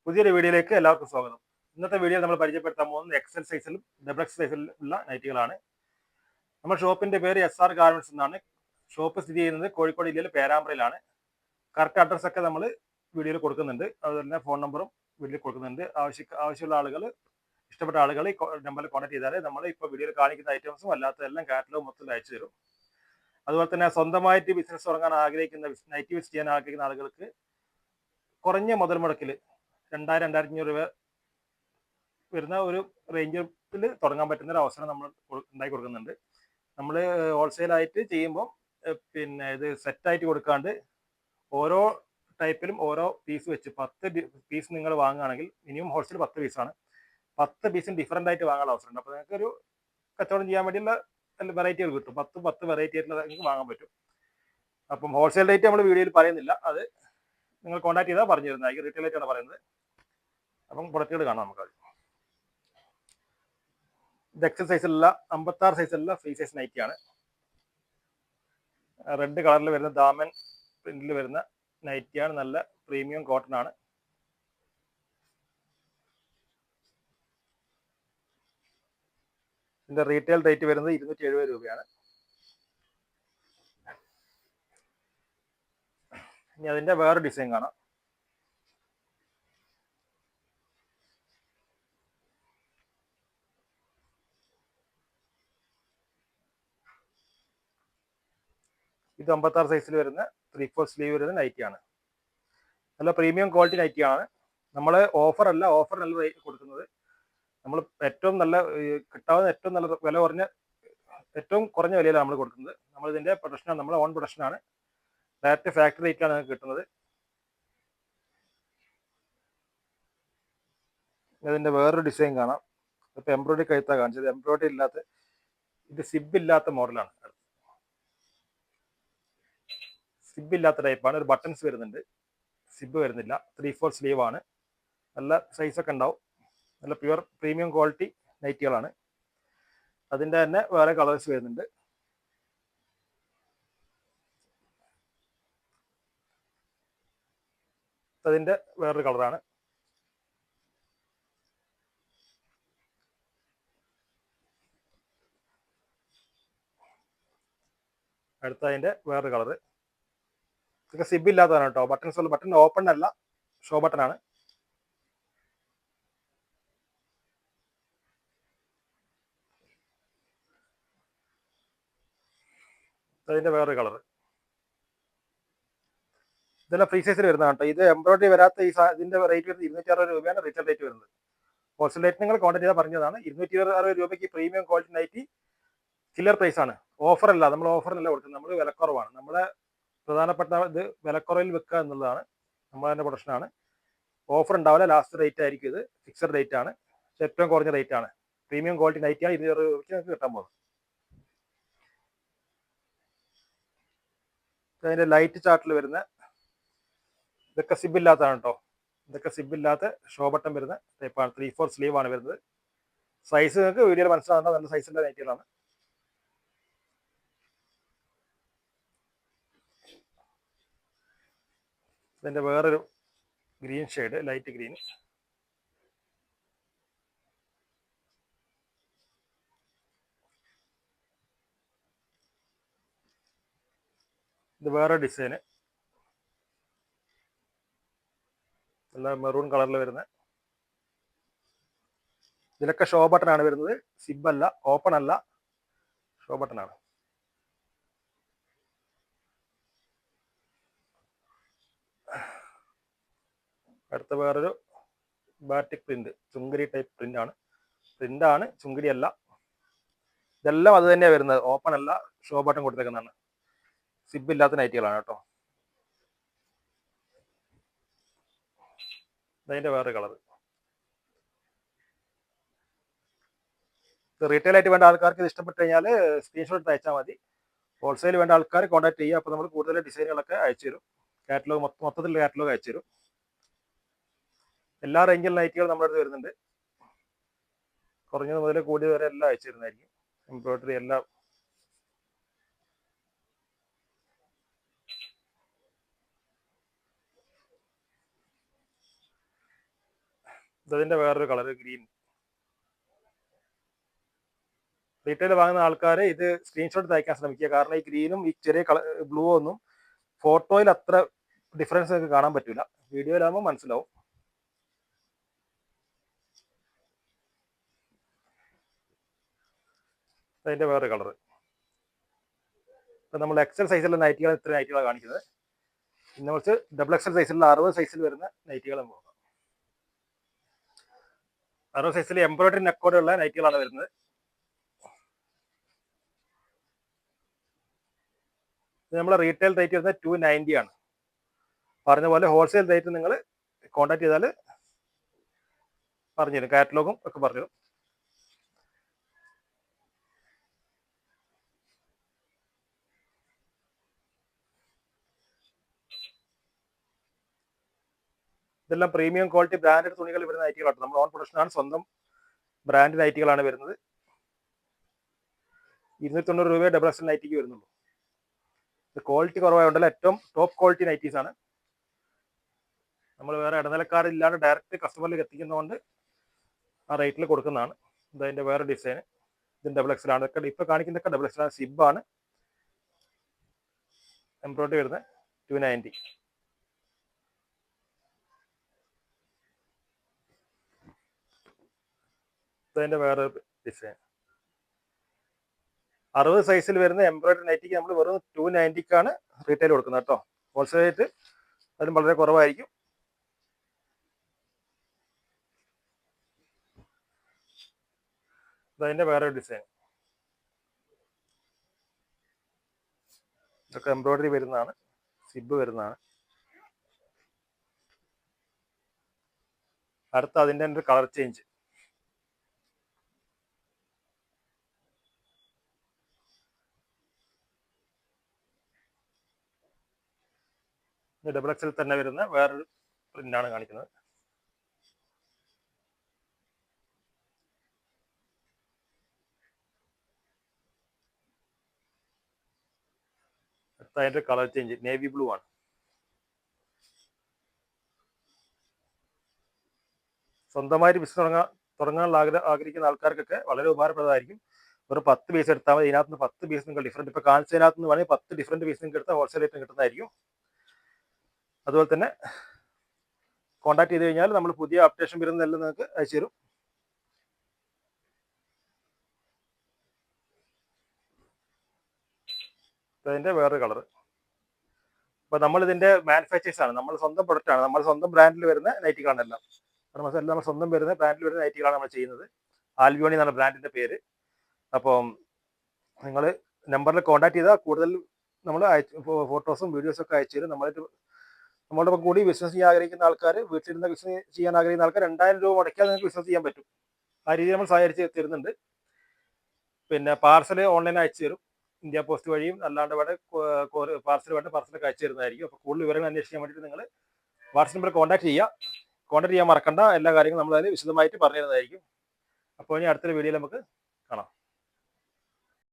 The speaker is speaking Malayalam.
പുതിയൊരു വീഡിയോയിലേക്ക് എല്ലാവർക്കും സ്വാഗതം. ഇന്നത്തെ വീഡിയോ നമ്മൾ പരിചയപ്പെടുത്താൻ പോകുന്നത് എക്സൽ സൈസിലും ഡബിൾ എക്സ് സൈസിലുള്ള നൈറ്റികളാണ്. നമ്മുടെ ഷോപ്പിന്റെ പേര് SR ഗാർമെന്റ്സ് എന്നാണ്. ഷോപ്പ് സ്ഥിതി ചെയ്യുന്നത് കോഴിക്കോട് ജില്ലയിലെ പേരാമ്പ്രയിലാണ്. കറക്റ്റ് അഡ്രസ് ഒക്കെ നമ്മൾ വീഡിയോയിൽ കൊടുക്കുന്നുണ്ട്. അതുപോലെ തന്നെ ഫോൺ നമ്പറും വീഡിയോയിൽ കൊടുക്കുന്നുണ്ട്. ആവശ്യമുള്ള ആളുകൾ, ഇഷ്ടപ്പെട്ട ആളുകൾ ഈ നമ്പറിൽ കോൺടാക്ട് ചെയ്താൽ നമ്മൾ ഇപ്പോൾ വീഡിയോയിൽ കാണിക്കുന്ന ഐറ്റംസും അല്ലാത്തതെല്ലാം കാറ്റലോഗ് മൊത്തം അയച്ചു തരും. അതുപോലെ തന്നെ സ്വന്തമായിട്ട് ബിസിനസ് തുടങ്ങാൻ ആഗ്രഹിക്കുന്ന, നൈറ്റി ബിസിനസ് ചെയ്യാൻ ആഗ്രഹിക്കുന്ന ആളുകൾക്ക് കുറഞ്ഞ മുതൽ മുടക്കിൽ 2000-2500 രൂപ വരുന്ന ഒരു റേഞ്ചിൽ തുടങ്ങാൻ പറ്റുന്ന ഒരു അവസരം നമ്മൾ ഉണ്ടാക്കി കൊടുക്കുന്നുണ്ട്. നമ്മൾ ഹോൾസെയിലായിട്ട് ചെയ്യുമ്പോൾ പിന്നെ ഇത് സെറ്റായിട്ട് കൊടുക്കാണ്ട് ഓരോ ടൈപ്പിലും ഓരോ പീസ് വെച്ച് 10 പീസ് നിങ്ങൾ വാങ്ങുകയാണെങ്കിൽ മിനിമം ഹോൾസെയിൽ 10 പീസാണ്. 10 പീസും ഡിഫറൻ്റ് ആയിട്ട് വാങ്ങാനുള്ള അവസരമുണ്ട്. അപ്പോൾ നിങ്ങൾക്ക് ഒരു കച്ചവടം ചെയ്യാൻ വേണ്ടിയുള്ള വെറൈറ്റികൾ കിട്ടും. 10 വെറൈറ്റി ആയിട്ടുള്ള നിങ്ങൾക്ക് വാങ്ങാൻ പറ്റും. അപ്പം ഹോൾസെയിൽ റേറ്റ് നമ്മൾ വീഡിയോയിൽ പറയുന്നില്ല, അത് നിങ്ങൾ കോൺടാക്ട് ചെയ്താൽ പറഞ്ഞു തരുന്നതായിരിക്കും. റീറ്റെയിൽ ആയിട്ടാണ് പറയുന്നത്. അപ്പം പ്രൊഡക്റ്റുകൾ കാണാം നമുക്ക്. ഇത് എക്സൽ സൈസിലുള്ള 56 സൈസിലുള്ള ഫ്രീ സൈസ് നൈറ്റിയാണ്. റെഡ് കളറിൽ വരുന്ന ദാമൻ പ്രിന്റിൽ വരുന്ന നൈറ്റിയാണ്. നല്ല പ്രീമിയം കോട്ടൺ ആണ്. ഇതിന്റെ റീറ്റെയിൽ റേറ്റ് വരുന്നത് 270 രൂപയാണ്. ഇനി അതിന്റെ വേറെ ഡിസൈൻ കാണാം. ഇത് 56 സൈസിൽ വരുന്ന 3/4 സ്ലീവ് വരുന്ന നൈറ്റിയാണ്. നല്ല പ്രീമിയം ക്വാളിറ്റി നൈറ്റിയാണ്. നമ്മൾ ഓഫറല്ല റേറ്റ് കൊടുക്കുന്നത്. നമ്മൾ ഏറ്റവും നല്ല കിട്ടാവുന്ന ഏറ്റവും നല്ല വില കുറഞ്ഞ ഏറ്റവും കുറഞ്ഞ വിലയിലാണ് നമ്മൾ കൊടുക്കുന്നത്. നമ്മൾ ഇതിന്റെ പ്രൊഡക്ഷനാണ്, നമ്മുടെ ഓൺ പ്രൊഡക്ഷനാണ്. ഡയറക്റ്റ് ഫാക്ടറി റേറ്റാണ് നിങ്ങൾക്ക് കിട്ടുന്നത്. ഇതിന്റെ വേറൊരു ഡിസൈൻ കാണാം. ഇപ്പൊ എംബ്രോയിഡറി കഴുത്താണ് കാണിച്ചത്. എംബ്രോയിഡറി ഇല്ലാത്ത, ഇത് സിബ് ഇല്ലാത്ത മോഡലാണ്. സിബ് ഇല്ലാത്ത ടൈപ്പാണ്. ഒരു ബട്ടൺസ് വരുന്നുണ്ട്, സിബ് വരുന്നില്ല. 3/4 സ്ലീവ് ആണ്. നല്ല സൈസൊക്കെ ഉണ്ടാവും. നല്ല പ്യുവർ പ്രീമിയം ക്വാളിറ്റി നൈറ്റികളാണ്. അതിൻ്റെ തന്നെ വേറെ കളേഴ്സ് വരുന്നുണ്ട്. അതിൻ്റെ വേറൊരു കളറാണ്. അടുത്ത അതിൻ്റെ വേറൊരു കളറ്. ഇതൊക്കെ സിബ് ഇല്ലാത്തതാണ് കേട്ടോ. ബട്ടൺസ് ഉള്ള, ബട്ടൺ ഓപ്പൺ അല്ല, ഷോ ബട്ടൺ ആണ്. അതിൻ്റെ വേറൊരു കളറ്. ഇതെല്ലാം ഫ്രീ സൈസിൽ വരുന്നതാണ് കേട്ടോ. ഇത് എംബ്രോയിഡറി വരാത്ത ഇതിന്റെ റേറ്റ് വരുന്നത് 260 രൂപയാണ് റീറ്റെയിൽ റേറ്റ് വരുന്നത്. ഹോൾസെയിൽ റേറ്റ് നിങ്ങൾ കോൺടാക്ട് ചെയ്താൽ പറഞ്ഞതാണ്. 260 രൂപയ്ക്ക് പ്രീമിയം ക്വാളിറ്റി നൈറ്റി ചില്ലർ പ്രൈസ് ആണ്. ഓഫർ അല്ല, നമ്മൾ ഓഫറിനല്ല കൊടുക്കുന്നത്. നമ്മൾ വിലക്കുറവാണ്. നമ്മളെ പ്രധാനപ്പെട്ട ഇത് വിലക്കുറവിൽ വെക്കുക എന്നുള്ളതാണ്. നമ്മൾ തന്നെ പ്രൊഡക്ഷനാണ്. ഓഫർ ഉണ്ടാവില്ല, ലാസ്റ്റ് റേറ്റ് ആയിരിക്കും. ഇത് ഫിക്സഡ് റേറ്റ് ആണ്, ഏറ്റവും കുറഞ്ഞ റേറ്റ് ആണ്. പ്രീമിയം ക്വാളിറ്റി നൈറ്റിയാണ് 260 രൂപയ്ക്ക് നിങ്ങൾക്ക് കിട്ടാൻ പോകുന്നത്. അതിന്റെ ലൈറ്റ് ചാർട്ടിൽ വരുന്ന ഇതൊക്കെ സിബ് ഇല്ലാത്തതാണ് കേട്ടോ. ഇതൊക്കെ സിബ് ഇല്ലാത്ത ഷോ ബട്ടൺ വരുന്ന ടൈപ്പാണ്. 3/4 സ്ലീവ് ആണ് വരുന്നത്. സൈസ് നിങ്ങൾക്ക് വീഡിയോയിൽ മനസ്സിലാകുന്ന നല്ല സൈസിന്റെ നൈറ്റികളാണ്. ഇതിന്റെ വേറൊരു ഗ്രീൻ ഷെയ്ഡ്, ലൈറ്റ് ഗ്രീൻ. ഇത് വേറെ ഡിസൈന്, നല്ല മെറൂൺ കളറിൽ വരുന്ന. ഇതിലൊക്കെ ഷോ ബട്ടൺ ആണ് വരുന്നത്. സിബ് അല്ല, ഓപ്പൺ അല്ല, ഷോ ബട്ടൺ ആണ്. അടുത്ത വേറൊരു ബാറ്റിക് പ്രിന്റ്, ചുങ്കരി ടൈപ്പ് പ്രിന്റ് ആണ്, ചുങ്കരി അല്ല. ഇതെല്ലാം അത് തന്നെയാണ് വരുന്നത്. ഓപ്പൺ അല്ല, ഷോ ബട്ടൺ കൊടുത്തേക്കുന്നതാണ്. സിബ് ഇല്ലാത്ത നൈറ്റികളാണ് കേട്ടോ. അതിന്റെ വേറെ കളർ. റീറ്റെയിൽ ആയിട്ട് വേണ്ട ആൾക്കാർക്ക് ഇത് ഇഷ്ടപ്പെട്ട് കഴിഞ്ഞാൽ സ്ക്രീൻഷോട്ട് അയച്ചാൽ മതി. ഹോൾസെയിൽ വേണ്ട ആൾക്കാർ കോൺടാക്ട് ചെയ്യുക. അപ്പോൾ നമ്മൾ കൂടുതൽ ഡിസൈനുകളൊക്കെ അയച്ചു തരും. കാറ്റലോഗ് മൊത്തത്തിൽ കാറ്റലോഗ് അയച്ചു തരും. എല്ലാ റേഞ്ചിൽ നൈറ്റികൾ നമ്മുടെ അടുത്ത് വരുന്നുണ്ട്. കുറഞ്ഞത് മുതൽ കൂടിയത് വരെ എല്ലാം അയച്ചു തരുന്നതായിരിക്കും. എംബ്രോയിഡറി എല്ലാം. ഇതിന്റെ വേറൊരു കളർ ഗ്രീൻ. റീറ്റെയിൽ വാങ്ങുന്ന ആൾക്കാർ ഇത് സ്ക്രീൻഷോട്ട് തയ്ക്കാൻ ശ്രമിക്കുക. കാരണം ഈ ഗ്രീനും ഈ ചെറിയ കളർ ബ്ലൂ ഒന്നും ഫോട്ടോയിൽ അത്ര ഡിഫറൻസ് നിങ്ങൾക്ക് കാണാൻ പറ്റില്ല, വീഡിയോയിലാകുമ്പോൾ മനസ്സിലാവും. അതിന്റെ വേറെ കളർ. ഇപ്പം നമ്മൾ എക്സൽ സൈസിലുള്ള നൈറ്റികൾ ഇത്ര നൈറ്റികളാണ് കാണിക്കുന്നത്. ഇന്ന് കുറച്ച് ഡബിൾ എക്സൽ സൈസിലുള്ള 60 സൈസിൽ വരുന്ന നൈറ്റികൾ നോക്കാം. 60 സൈസിൽ എംബ്രോയിഡറി നെക്കോടെയുള്ള നൈറ്റികളാണ് വരുന്നത്. നമ്മളെ റീറ്റെയിൽ റേറ്റ് വരുന്നത് 290 ആണ്. പറഞ്ഞ പോലെ ഹോൾസെയിൽ റേറ്റ് നിങ്ങൾ കോൺടാക്ട് ചെയ്താൽ പറഞ്ഞുതരും, കാറ്റലോഗും ഒക്കെ പറഞ്ഞുതരും. ഇതെല്ലാം പ്രീമിയം ക്വാളിറ്റി ബ്രാൻഡഡ് തുണികൾ വരുന്ന നൈറ്റികളാണ്. നമ്മൾ ഓൺ പ്രൊഡക്ഷനാണ്, സ്വന്തം ബ്രാൻഡ് നൈറ്റികളാണ് വരുന്നത്. 290 രൂപയെ ഡബിൾ എക്സൽ നൈറ്റിക്ക് വരുന്നുള്ളൂ. ഇത് ക്വാളിറ്റി കുറവായതുകൊണ്ടല്ല, ഏറ്റവും ടോപ്പ് ക്വാളിറ്റി നൈറ്റീസ് ആണ്. നമ്മൾ വേറെ ഇടനിലക്കാരില്ലാണ്ട് ഡയറക്റ്റ് കസ്റ്റമറിലേക്ക് എത്തിക്കുന്നതുകൊണ്ട് ആ റേറ്റിൽ കൊടുക്കുന്നതാണ്. ഇതതിൻ്റെ വേറെ ഡിസൈൻ. ഇത് ഡബിൾ എക്സൽ ആണ്. ഇതൊക്കെ ഇപ്പോൾ കാണിക്കുന്നതൊക്കെ ഡബിൾ എക്സൽ ആണ്. സിബാണ് എംബ്രോയിഡറി വരുന്നത്. 290. ഇതിൻ്റെ വേറെ ഡിസൈൻ. 60 സൈസിൽ വരുന്ന എംബ്രോയിഡറി നൈറ്റിക്ക് നമ്മൾ വെറും 290ക്കാണ് റീറ്റെയിൽ കൊടുക്കുന്നത് കേട്ടോ. ഹോൾസെയിൽ റേറ്റ് അതിലും വളരെ കുറവായിരിക്കും. അതിൻ്റെ വേറെ ഡിസൈൻ. ഇതൊക്കെ എംബ്രോയിഡറി വരുന്നതാണ്, സിബ് വരുന്നതാണ്. അടുത്ത അതിൻ്റെ ഒരു കളർ ചേഞ്ച്. ഡബിൾ എക്സിൽ തന്നെ വരുന്ന വേറൊരു പ്രിന്റാണ് കാണിക്കുന്നത്. അതിന്റെ കളർ ചേഞ്ച് നേവി ബ്ലൂ ആണ്. സ്വന്തമായിട്ട് ബിസിനസ് തുടങ്ങാനുള്ള ആഗ്രഹിക്കുന്ന ആൾക്കാർക്കൊക്കെ വളരെ ഉപകാരപ്രദമായിരിക്കും. ഒരു 10 പീസ് എടുത്താൽ മതി. ഇതിനകത്ത് 10 പീസ് നിങ്ങൾ ഡിഫറെന്റ്, ഇപ്പൊ കാണിച്ചതിനകത്ത് നിന്ന് വേണമെങ്കിൽ 10 ഡിഫറെന്റ് പീസ് നിങ്ങൾക്ക് എടുത്താൽ ഹോൾസെയിൽ റേറ്റിന് കിട്ടുന്നതായിരിക്കും. അതുപോലെ തന്നെ കോൺടാക്ട് ചെയ്ത് കഴിഞ്ഞാൽ നമ്മൾ പുതിയ അപ്ഡേഷൻ വരുന്നതെല്ലാം നിങ്ങൾക്ക് അയച്ചു തരും. അതിന്റെ വേറൊരു കളർ. അപ്പൊ നമ്മൾ ഇതിന്റെ മാനുഫാക്ചേഴ്സ് ആണ്, നമ്മൾ സ്വന്തം പ്രൊഡക്റ്റ് ആണ്, നമ്മൾ സ്വന്തം ബ്രാൻഡിൽ വരുന്ന നൈറ്റികളാണ് എല്ലാം. എല്ലാം നമ്മൾ സ്വന്തം വരുന്ന ബ്രാൻഡിൽ വരുന്ന നൈറ്റികളാണ് നമ്മൾ ചെയ്യുന്നത്. ആൽവിയോണി എന്നാണ് ബ്രാൻഡിന്റെ പേര്. അപ്പം നിങ്ങൾ നമ്പറിൽ കോൺടാക്ട് ചെയ്താൽ കൂടുതൽ നമ്മൾ ഫോട്ടോസും വീഡിയോസും ഒക്കെ അയച്ചു തരും. നമ്മളുടെ കൂടി ബിസിനസ് ചെയ്യാൻ ആഗ്രഹിക്കുന്ന ആൾക്കാർ, വീട്ടിലിരുന്ന് ബിസിനസ് ചെയ്യാൻ ആഗ്രഹിക്കുന്ന ആൾക്കാർ 2000 രൂപ മുടക്കിയാൽ നിങ്ങൾക്ക് ബിസിനസ് ചെയ്യാൻ പറ്റും. ആ രീതിയിൽ നമ്മൾ സഹകരിച്ച് തരുന്നുണ്ട്. പിന്നെ പാർസൽ ഓൺലൈൻ അയച്ചു തരും, ഇന്ത്യ പോസ്റ്റ് വഴിയും അല്ലാണ്ട് വേണ്ട പാർസൽ വേണ്ട പാർസലൊക്കെ അയച്ചു തരുന്നതായിരിക്കും. അപ്പോൾ കൂടുതൽ വിവരങ്ങൾ അന്വേഷിക്കാൻ വേണ്ടിയിട്ട് നിങ്ങൾ വാട്സ്ആപ്പ് നമ്പറിൽ കോൺടാക്ട് ചെയ്യുക. കോൺടാക്ട് ചെയ്യാൻ മറക്കണ്ട. എല്ലാ കാര്യങ്ങളും നമ്മൾ അതിൽ വിശദമായിട്ട് പറഞ്ഞു തരുന്നതായിരിക്കും. അപ്പോൾ ഇനി അടുത്തൊരു വീഡിയോയിൽ നമുക്ക് കാണാം.